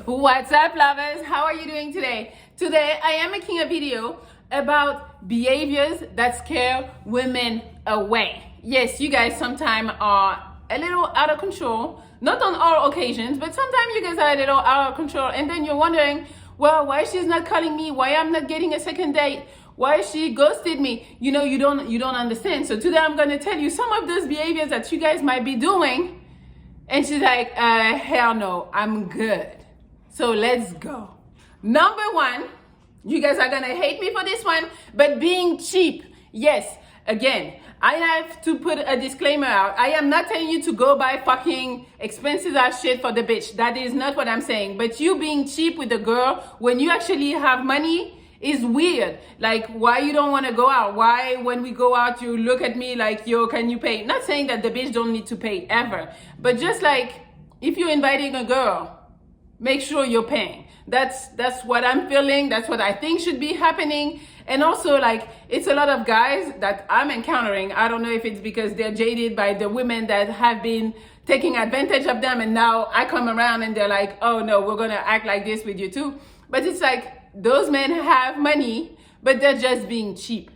What's up, lovers? How are you doing today? Today I am making a video about behaviors that scare women away. Yes, you guys sometimes are a little out of control, not on all occasions, but sometimes you guys are a little out of control, and then you're wondering, well, why she's not calling me, why I'm not getting a second date, why she ghosted me. You don't understand. So today I'm going to tell you some of those behaviors that you guys might be doing. And she's like, hell no, I'm good. So let's go. Number one, you guys are gonna hate me for this one, but being cheap. Yes, again, I have to put a disclaimer out. I am not telling you to go buy fucking expensive ass shit for the bitch. That is not what I'm saying. But you being cheap with a girl when you actually have money is weird. Like, why you don't want to go out? Why when we go out you look at me like, yo, can you pay? Not saying that the bitch don't need to pay ever, but just like if you're inviting a girl, make sure you're paying. That's what I'm feeling. That's what I think should be happening. And also, like, it's a lot of guys that I'm encountering. I don't know if it's because they're jaded by the women that have been taking advantage of them, and now I come around and they're like, oh no, we're gonna act like this with you too. But it's like, those men have money, but they're just being cheap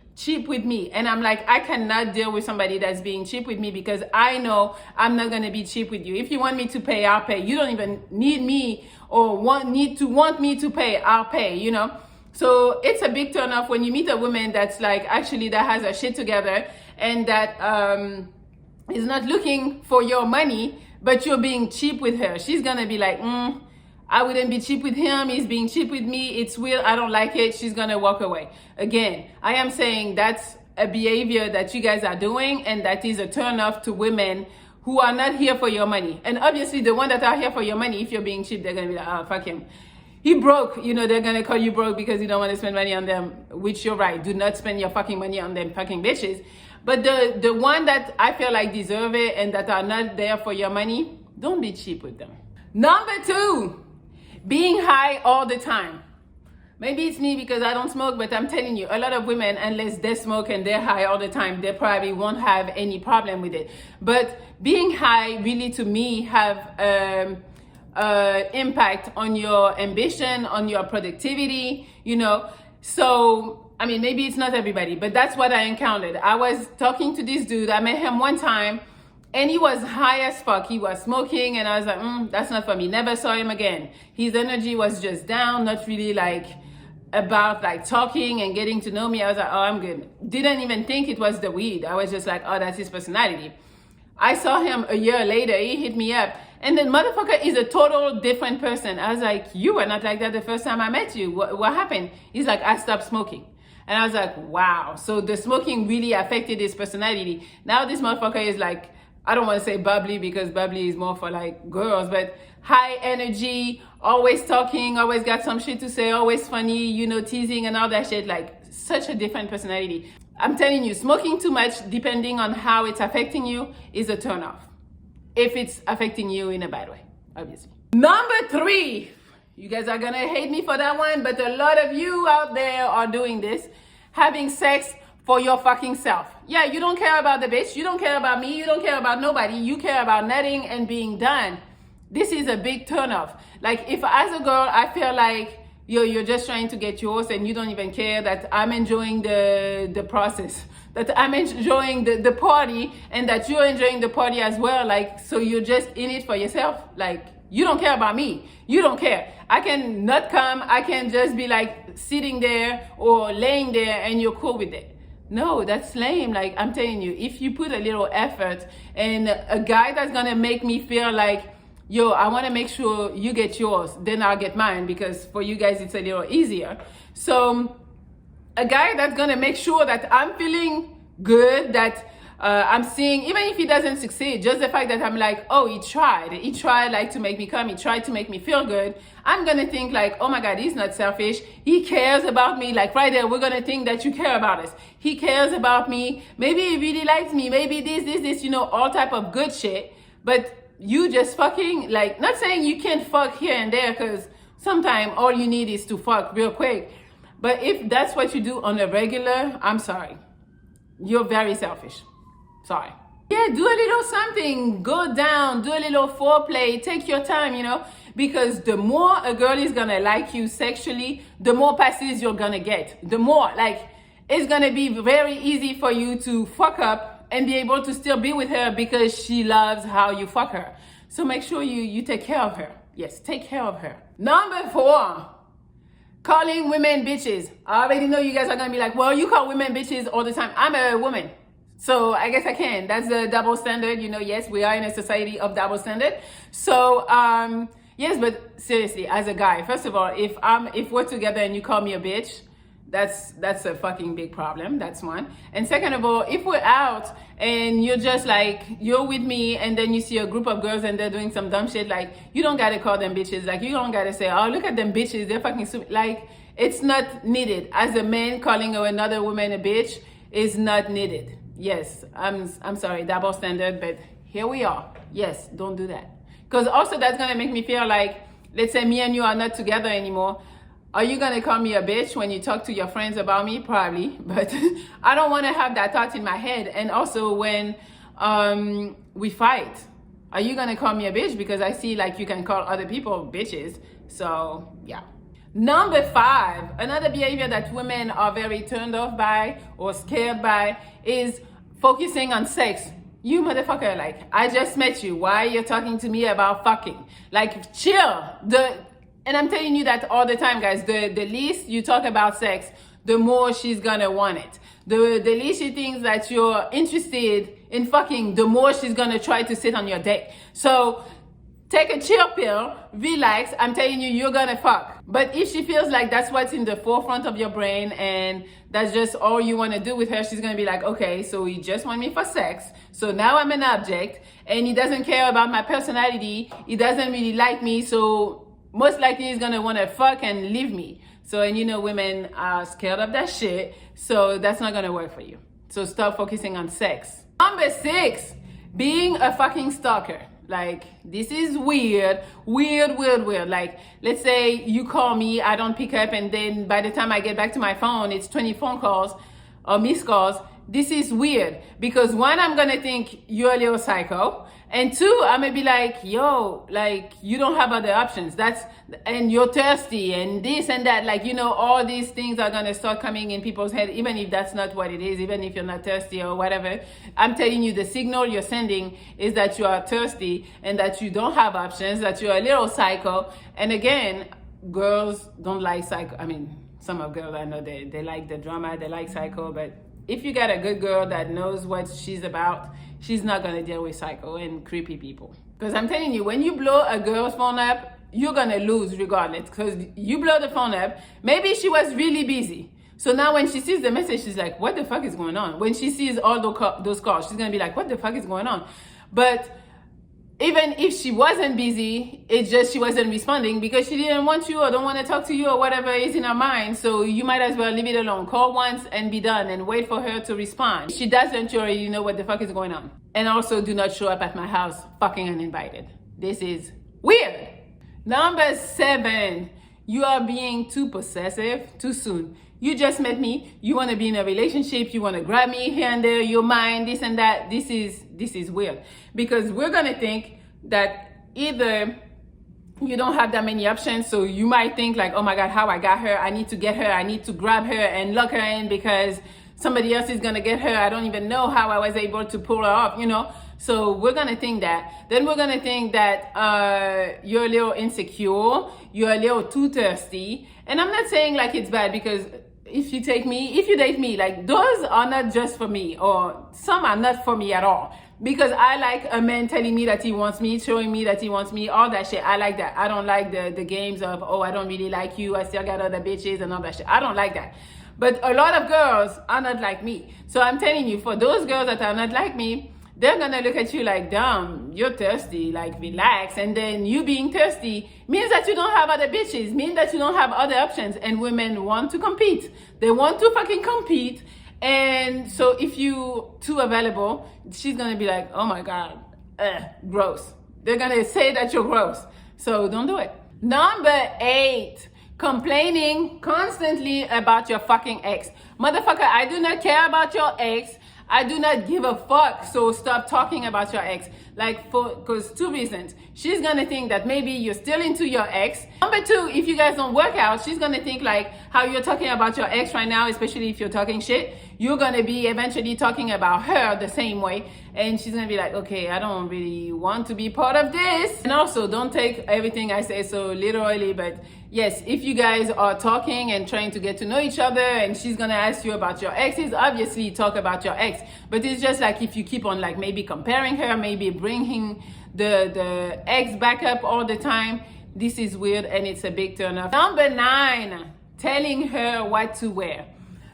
with me. And I'm like, I cannot deal with somebody that's being cheap with me, because I know I'm not going to be cheap with you. If you want me to pay, I'll pay. You don't even need me or want me to pay, I'll pay, you know? So it's a big turn off when you meet a woman that's like, actually that has her shit together and that is not looking for your money, but you're being cheap with her. She's going to be like, I wouldn't be cheap with him. He's being cheap with me. It's weird. I don't like it. She's going to walk away. Again, I am saying that's a behavior that you guys are doing, and that is a turn off to women who are not here for your money. And obviously the one that are here for your money, if you're being cheap, they're going to be like, oh, fuck him. He broke. You know, they're going to call you broke because you don't want to spend money on them, which you're right. Do not spend your fucking money on them fucking bitches. But the one that I feel like deserve it and that are not there for your money, don't be cheap with them. Number two, being high all the time. Maybe it's me because I don't smoke, but I'm telling you, a lot of women, unless they smoke and they're high all the time, they probably won't have any problem with it. But being high really, to me, have impact on your ambition, on your productivity, you know. So, I mean, maybe it's not everybody, but that's what I encountered. I was talking to this dude. I met him one time, and he was high as fuck. He was smoking, and I was like, that's not for me. Never saw him again. His energy was just down, not really like about like talking and getting to know me. I was like, oh, I'm good. Didn't even think it was the weed. I was just like, oh, that's his personality. I saw him a year later. He hit me up, and the motherfucker is a total different person. I was like, you were not like that the first time I met you. What happened? He's like, I stopped smoking. And I was like, wow. So the smoking really affected his personality. Now this motherfucker is like, I don't want to say bubbly because bubbly is more for like girls, but high energy, always talking, always got some shit to say, always funny, you know, teasing and all that shit. Like, such a different personality. I'm telling you, smoking too much, depending on how it's affecting you, is a turn off. If it's affecting you in a bad way, obviously. Number three, you guys are gonna hate me for that one, but a lot of you out there are doing this, having sex for your fucking self. Yeah, you don't care about the bitch. You don't care about me. You don't care about nobody. You care about nutting and being done. This is a big turnoff. Like, if as a girl, I feel like you're just trying to get yours and you don't even care that I'm enjoying the process, that I'm enjoying the party, and that you're enjoying the party as well. Like, so you're just in it for yourself. Like, you don't care about me. You don't care. I can not come. I can just be like sitting there or laying there and you're cool with it. No, that's lame. Like, I'm telling you, if you put a little effort, and a guy that's gonna make me feel like, yo, I want to make sure you get yours, then I'll get mine, because for you guys it's a little easier. So a guy that's gonna make sure that I'm feeling good, that I'm seeing, even if he doesn't succeed, just the fact that I'm like, oh, he tried like to make me come, he tried to make me feel good, I'm gonna think like, oh my God, he's not selfish, he cares about me. Like, right there, we're gonna think that you care about us. He cares about me, maybe he really likes me, maybe this, you know, all type of good shit. But you just fucking, like, not saying you can't fuck here and there, because sometimes all you need is to fuck real quick. But if that's what you do on a regular, I'm sorry, you're very selfish. Sorry. Yeah, do a little something, go down, do a little foreplay, take your time, you know. because the more a girl is gonna like you sexually, the more passes you're gonna get. The more, like, it's gonna be very easy for you to fuck up and be able to still be with her because she loves how you fuck her. So make sure you take care of her. Yes, take care of her. Number 4, calling women bitches. I already know you guys are gonna be like, well, you call women bitches all the time. I'm a woman, so I guess I can. That's the double standard. Yes, we are in a society of double standard. So yes, but seriously, as a guy, first of all, if we're together and you call me a bitch, that's a fucking big problem. That's one. And second of all, if we're out and you're just like, you're with me and then you see a group of girls and they're doing some dumb shit, like, you don't gotta call them bitches. Like, you don't gotta say, oh, look at them bitches, they're fucking stupid. Like, it's not needed. As a man, calling another woman a bitch is not needed. Yes, I'm sorry, double standard, but here we are. Yes, don't do that. Because also that's gonna make me feel like, let's say me and you are not together anymore. Are you gonna call me a bitch when you talk to your friends about me? Probably, but I don't wanna have that thought in my head. And also when we fight, are you gonna call me a bitch? Because I see like you can call other people bitches. So yeah. Number 5, another behavior that women are very turned off by or scared by is focusing on sex. You motherfucker, like, I just met you. Why you're talking to me about fucking? Like, chill. And I'm telling you that all the time, guys. The least you talk about sex, the more she's gonna want it. The least she thinks that you're interested in fucking, the more she's gonna try to sit on your dick. So take a chill pill, relax. I'm telling you, you're gonna fuck. But if she feels like that's what's in the forefront of your brain and that's just all you wanna do with her, she's gonna be like, okay, so he just want me for sex. So now I'm an object and he doesn't care about my personality. He doesn't really like me. So most likely he's gonna wanna fuck and leave me. So, and women are scared of that shit. So that's not gonna work for you. So stop focusing on sex. Number 6, being a fucking stalker. Like, this is weird. Like, let's say you call me, I don't pick up, and then by the time I get back to my phone, it's 20 phone calls or missed calls. This is weird because 1, I'm gonna think you're a little psycho. And 2, I'm gonna be like, yo, like, you don't have other options. And you're thirsty and this and that. Like, all these things are gonna start coming in people's head, even if that's not what it is, even if you're not thirsty or whatever. I'm telling you, the signal you're sending is that you are thirsty and that you don't have options, that you're a little psycho. And again, girls don't like psycho. I mean, some of girls, I know they like the drama, they like psycho, but if you got a good girl that knows what she's about, she's not gonna deal with psycho and creepy people. Because I'm telling you, when you blow a girl's phone up, you're gonna lose regardless. Because you blow the phone up, maybe she was really busy. So now when she sees the message, she's like, what the fuck is going on? When she sees all those calls, she's gonna be like, what the fuck is going on? But even if she wasn't busy, it's just she wasn't responding because she didn't want you or don't want to talk to you or whatever is in her mind. So you might as well leave it alone. Call once and be done and wait for her to respond. If she doesn't, you already know what the fuck is going on. And also, do not show up at my house fucking uninvited. This is weird. Number 7, you are being too possessive too soon. You just met me. You want to be in a relationship. You want to grab me here and there. You're mine, this and that. This is weird because we're going to think that either you don't have that many options. So you might think like, oh my God, how I got her. I need to get her. I need to grab her and lock her in because somebody else is going to get her. I don't even know how I was able to pull her off, So we're going to think that. Then we're going to think that you're a little insecure. You're a little too thirsty. And I'm not saying like it's bad because if you date me, like those are not just for me or some are not for me at all. Because I like a man telling me that he wants me, showing me that he wants me, all that shit. I like that. I don't like the games of, oh, I don't really like you. I still got other bitches and all that shit. I don't like that. But a lot of girls are not like me. So I'm telling you, for those girls that are not like me, they're gonna look at you like, damn, you're thirsty, like relax. And then you being thirsty means that you don't have other bitches, means that you don't have other options. And women want to compete. They want to fucking compete. And so if you too available, she's gonna be like, oh my God, gross. They're gonna say that you're gross. So don't do it. Number 8, complaining constantly about your fucking ex. Motherfucker, I do not care about your ex. I do not give a fuck. So stop talking about your ex. Like, because two reasons. She's gonna think that maybe you're still into your ex. Number two, if you guys don't work out, she's gonna think like how you're talking about your ex right now, especially if you're talking shit, you're gonna be eventually talking about her the same way. And she's gonna be like, okay, I don't really want to be part of this. And also, don't take everything I say so literally, but yes, if you guys are talking and trying to get to know each other and she's gonna ask you about your exes, obviously talk about your ex. But it's just like if you keep on like maybe comparing her, maybe bringing the ex back up all the time, this is weird and it's a big turn off. Number 9, telling her what to wear.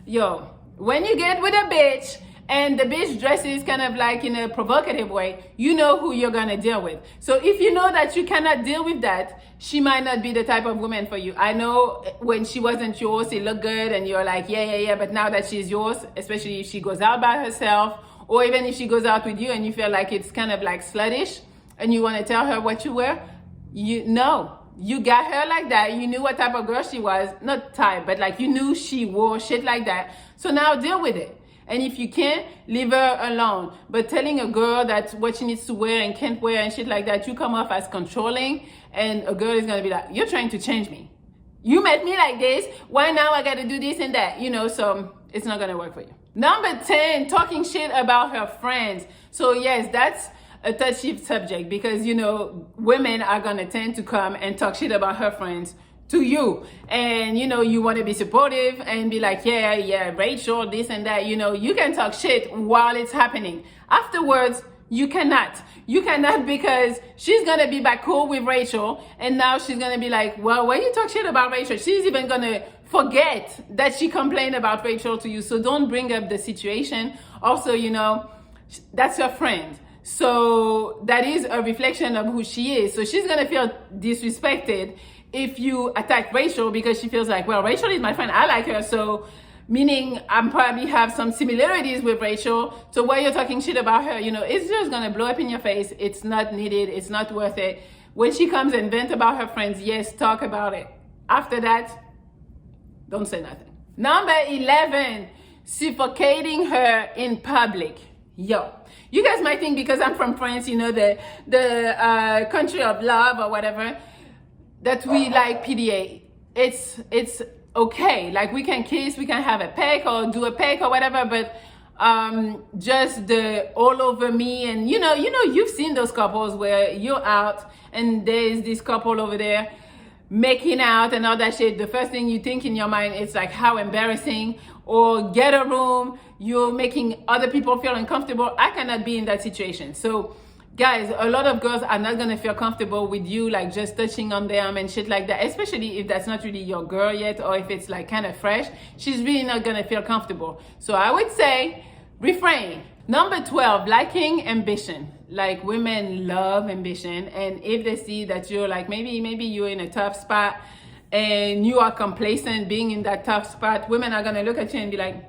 Yo, when you get with a bitch and the bitch dresses kind of like in a provocative way, you know who you're gonna deal with. So if you know that you cannot deal with that, she might not be the type of woman for you. I know when she wasn't yours, it looked good and you're like, yeah, but now that she's yours, especially if she goes out by herself, or even if she goes out with you and you feel like it's kind of like sluttish and you wanna tell her what you wear, you got her like that. You knew what type of girl she was, not type, but like you knew she wore shit like that. So now deal with it. And if you can't, leave her alone. But telling a girl that what she needs to wear and can't wear and shit like that, you come off as controlling, and a girl is gonna be like, you're trying to change me. You met me like this, why now I gotta do this and that? You know, so it's not gonna work for you. Number 10, talking shit about her friends. So yes, that's a touchy subject because, you know, women are gonna tend to come and talk shit about her friends to you, and you know you want to be supportive and be like, yeah, Rachel, this and that. You know, you can talk shit while it's happening. Afterwards, you cannot because she's gonna be back cool with Rachel, and now she's gonna be like, well, when you talk shit about Rachel, she's even gonna forget that she complained about Rachel to you. So don't bring up the situation. Also, you know, that's your friend. So that is a reflection of who she is. So she's gonna feel disrespected if you attack Rachel because she feels like, well, Rachel is my friend, I like her, so meaning I'm probably have some similarities with Rachel, so why you're talking shit about her, you know, it's just gonna blow up in your face. It's not needed, it's not worth it. When she comes and vent about her friends, yes, talk about it. After that, don't say nothing. Number 11, suffocating her in public. Yo, you guys might think because I'm from France, you know, the country of love or whatever, that we like PDA. It's okay. Like we can kiss, we can have a peck or do a peck or whatever, but just the all over me, and you know you've seen those couples where you're out and there's this couple over there making out and all that shit. The first thing you think in your mind is like how embarrassing, or get a room, you're making other people feel uncomfortable. I cannot be in that situation. So guys, a lot of girls are not gonna feel comfortable with you like just touching on them and shit like that, especially if that's not really your girl yet, or if it's like kind of fresh. She's really not gonna feel comfortable. So I would say refrain. Number 12, liking ambition. Like women love ambition, and if they see that you're like maybe you're in a tough spot and you are complacent being in that tough spot, women are gonna look at you and be like,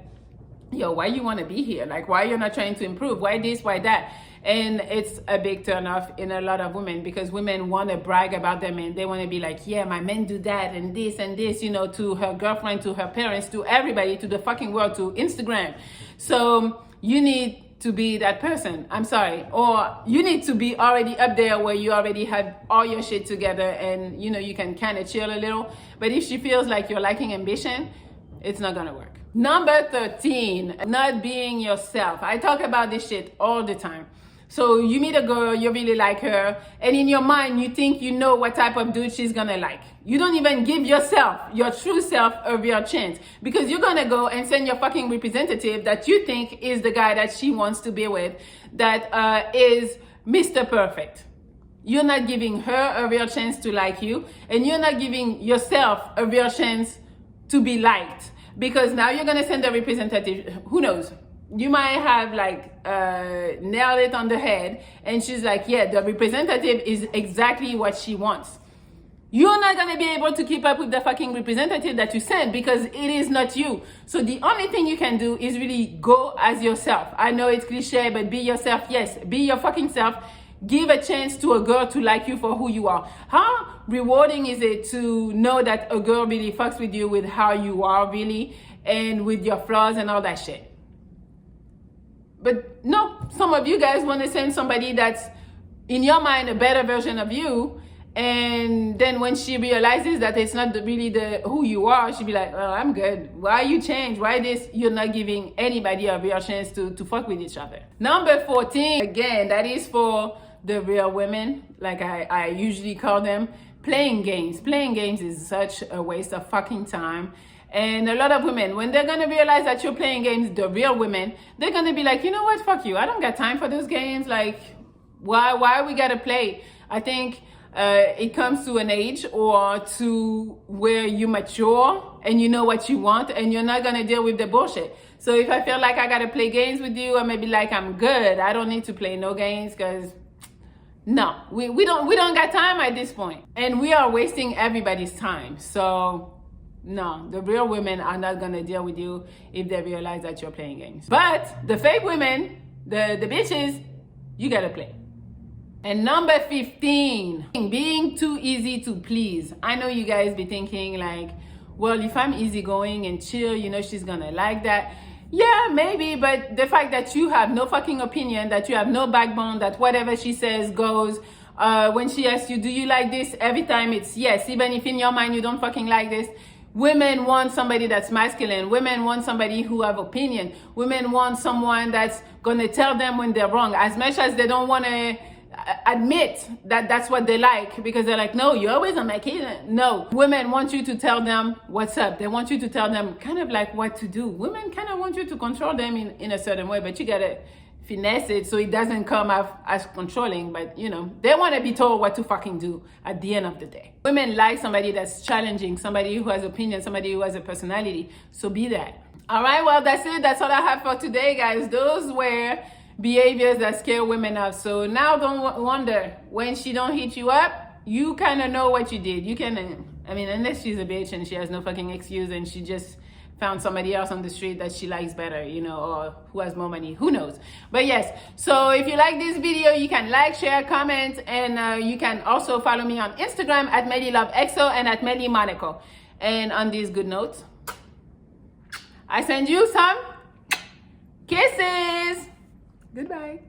yo, why you wanna be here? Like why you're not trying to improve? Why this, why that? And it's a big turn off in a lot of women because women want to brag about their men. They want to be like, yeah, my men do that and this, you know, to her girlfriend, to her parents, to everybody, to the fucking world, to Instagram. So you need to be that person. I'm sorry. Or you need to be already up there where you already have all your shit together and, you know, you can kind of chill a little. But if she feels like you're lacking ambition, it's not going to work. Number 13, not being yourself. I talk about this shit all the time. So you meet a girl, you really like her, and in your mind, you think you know what type of dude she's gonna like. You don't even give yourself, your true self, a real chance because you're gonna go and send your fucking representative that you think is the guy that she wants to be with, that is Mr. Perfect. You're not giving her a real chance to like you, and you're not giving yourself a real chance to be liked because now you're gonna send a representative, who knows? You might have like nailed it on the head and she's like, yeah, the representative is exactly what she wants. You're not going to be able to keep up with the fucking representative that you sent because it is not you. So the only thing you can do is really go as yourself. I know it's cliche, but be yourself. Yes, be your fucking self. Give a chance to a girl to like you for who you are. How rewarding is it to know that a girl really fucks with you with how you are really and with your flaws and all that shit? But no, some of you guys want to send somebody that's in your mind a better version of you, and then when she realizes that it's not really the who you are, she'll be like, oh, I'm good. Why you change? Why this? You're not giving anybody a real chance to fuck with each other. Number 14, again, that is for the real women, like I usually call them, playing games. Playing games is such a waste of fucking time. And a lot of women, when they're gonna realize that you're playing games, the real women, they're gonna be like, you know what, fuck you. I don't got time for those games. Like, why we gotta play? I think it comes to an age or to where you mature and you know what you want and you're not gonna deal with the bullshit. So if I feel like I gotta play games with you, or maybe like I'm good, I don't need to play no games, because no, we don't got time at this point. And we are wasting everybody's time. So no, the real women are not gonna deal with you if they realize that you're playing games. But the fake women, the bitches, you gotta play. And number 15, being too easy to please. I know you guys be thinking like, well, if I'm easygoing and chill, you know, she's gonna like that. Yeah, maybe, but the fact that you have no fucking opinion, that you have no backbone, that whatever she says goes, when she asks you, do you like this? Every time it's yes, even if in your mind you don't fucking like this. Women want somebody that's masculine. Women want somebody who have opinion. Women want someone that's gonna tell them when they're wrong, as much as they don't wanna admit that that's what they like, because they're like, no, you're always on my case. No, women want you to tell them what's up. They want you to tell them kind of like what to do. Women kind of want you to control them in a certain way, but you gotta finesse it so it doesn't come off as controlling. But you know, they want to be told what to fucking do at the end of the day. Women like somebody that's challenging, somebody who has opinion, somebody who has a personality. So be that. All right, well, that's it. That's all I have for today, guys. Those were behaviors that scare women off. So now don't wonder when she don't hit you up. You kind of know what you did. You can, I mean, unless she's a bitch and she has no fucking excuse and she just found somebody else on the street that she likes better, you know, or who has more money, who knows. But yes, so if you like this video, you can like, share, comment, and you can also follow me on Instagram at MelliLoveXO and at Melli Monaco. And on this good note, I send you some kisses. Goodbye.